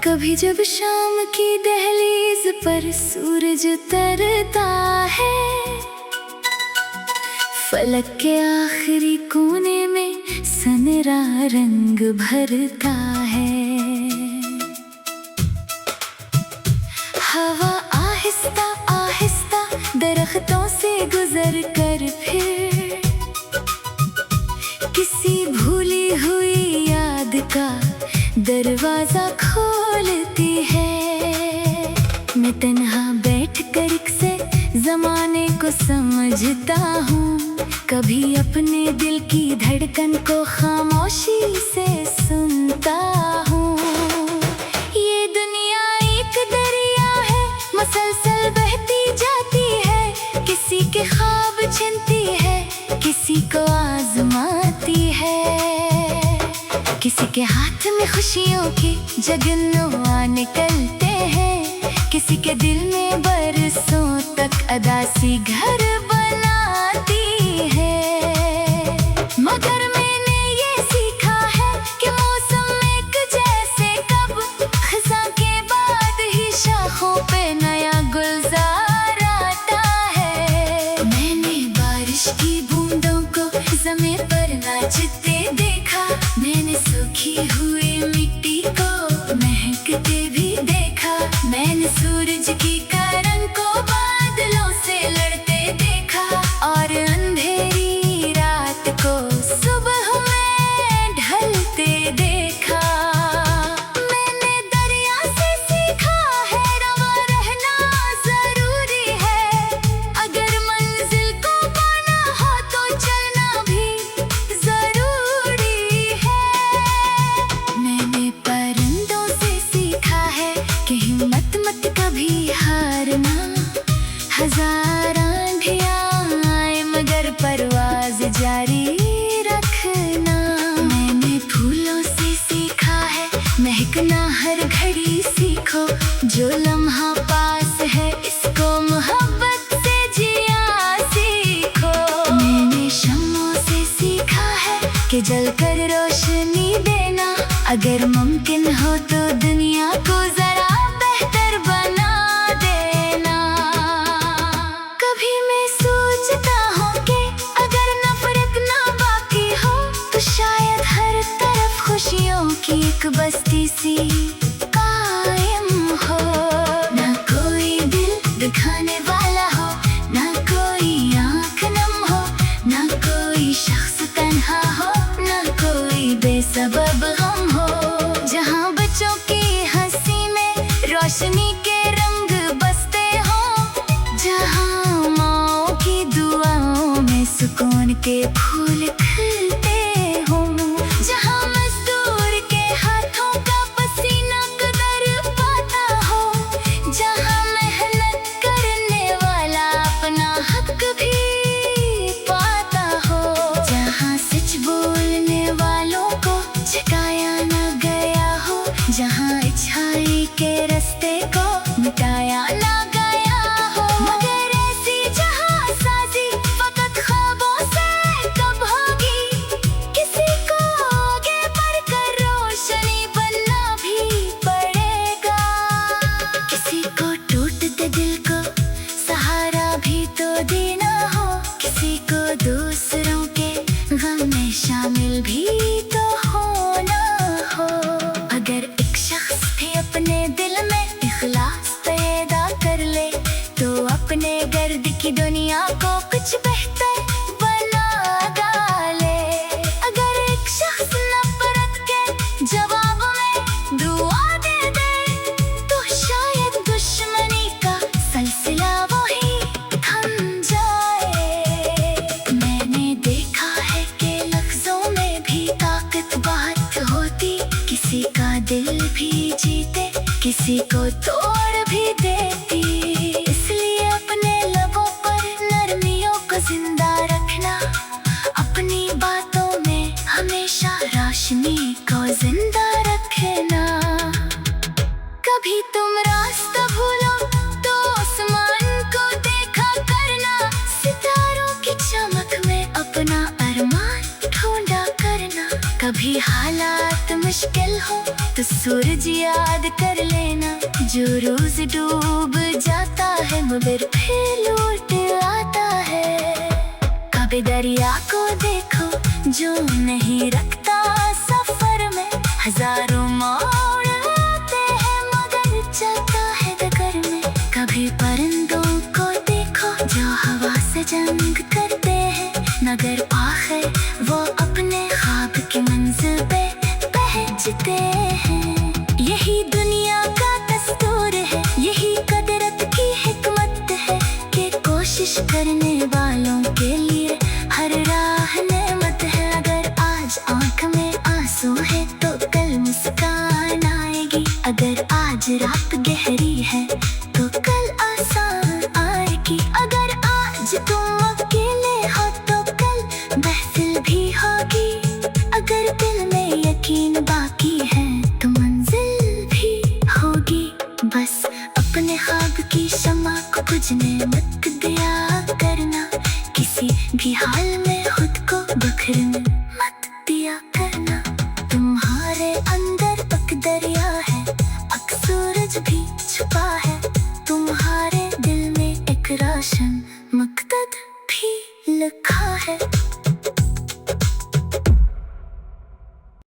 कभी जब शाम की दहलीज पर सूरज उतरता है, फलक के आखिरी कोने में सनरा रंग भरता है। हवा आहिस्ता आहिस्ता दरख्तों से गुजर कर फिर किसी भूली हुई याद का दरवाजा खोलती है। मैं तन्हा बैठ कर से जमाने को समझता हूँ, कभी अपने दिल की धड़कन को खामोशी से सुनता हूँ। ये दुनिया एक दरिया है, मुसलसल बहती जाती है, किसी के ख्वाब छीनती है, किसी को आजमाती है। किसी के हाथ में खुशियों के जगनुआ निकलते हैं, किसी के दिल में बरसों तक अदासी घर बनाती है। मगर मैंने ये सीखा है कि मौसम एक जैसे कब खिज़ां के बाद ही शाखों पे नया गुलजार आता है। मैंने बारिश की बूंदों को ज़मीन पर नाचते देखा, मैंने सूखी हुई मिट्टी को महकते भी देखा, मैंने सूरज की किरण को बादलों से लड़ते देखा, और अंधेरी रात को सुबह में ढलते देखा। मैंने दरिया से सीखा है रवा रहना जरूरी है, अगर मंजिल को पाना हो तो चलना भी जरूरी है। मैंने परिंदों से सीखा है कि हिम्मत मत कभी हारना, हजार आंधियां आए मगर परवाज जारी रखना। मैंने फूलों से सीखा है महकना हर घड़ी सीखो, जो लम्हा पास है इसको मोहब्बत से जिया सीखो। मैंने शम्मों से सीखा है कि जलकर रोशनी देना, अगर मुमकिन हो तो दुनिया को जरा बेहतर बना देना। कभी मैं सोचता हूँ कि अगर नफरत ना बाकी हो तो शायद हर तरफ खुशियों की एक बस्ती सी कायम हो। ना कोई दिल दिखाने वाला हो, ना कोई आँख नम हो, ना कोई शख्स तन्हा हो, ना कोई बेसबब गम हो। जहाँ बच्चों की हंसी में रोशनी के रंग बसते हो, जहाँ माँओं की दुआओं में सुकून के फूल खिलते हो, जहाँ मजदूर के हाथों का पसीना कदर पाता हो, जहाँ मेहनत करने वाला अपना हक भी पाता हो, जहाँ सच बोलने वालों को झुकाया ना गया हो, जहाँ अच्छाई के रास्ते को मिटाया ना गया हो। मगर ऐसी जहाँ साजी फकत ख्वाबों से कब होगी, किसी को आगे बढ़कर रोशनी बनना भी पड़ेगा। किसी को टूटते दिल को सहारा भी तो देना हो, किसी को दूसरों के गम में शामिल भी तो होना हो। अगर एक शख्स भी अपने दिल में इखलास पैदा कर ले तो अपने गर्द की दुनिया को कुछ बेहतर बना डाले। अगर एक शख्स नफरत के जवाब में दुआ दे दे तो शायद दुश्मनी का सिलसिला वही थम जाए। मैंने देखा है कि लफ्जों में भी ताकत बात होती, किसी का दिल भी जीते किसी को तोड़ भी देती। इसलिए अपने लबों पर नरमियों को जिंदा रखना, अपनी बातों में हमेशा रोशनी को जिंदा रखना। कभी तुम रास्ता भूलो तो आसमान को देखा करना, सितारों की चमक में अपना अरमान ढूंढा करना। कभी हालात मुश्किल हो तो सूरज याद कर लेना जो रोज डूब जाता है मगर फिर लौट आता है। कभी दरिया को देखो जो नहीं रखता सफर में, हजारों मोड़ आते हैं मगर जाता है डगर में। कभी परिंदों को देखो जो हवा से जंग करते हैं मगर आखिर वो अपने ख्वाब की मंजिल पे पहुंचते हैं। यही दुनिया का दस्तूर है, यही कुदरत की हिकमत है कि कोशिश करने वालों के लिए हर राह नेमत है। अगर आज आंख में आंसू है तो कल मुस्कान आएगी, अगर आज रात गहरी है तो कल आसान आएगी। अगर आज तुम अकेले हो तो कल महफिल भी होगी, अगर दिल में यकीन बाकी है तो मंजिल भी होगी। बस अपने ख्वाब की शम्मा को बुझने मत दिया करना, किसी भी हाल में खुद को बिखरने मत दिया करना। तुम्हारे अंदर पक दरिया है, अक सूरज भी छुपा है, तुम्हारे दिल में एक रोशन मकसद भी लिखा है।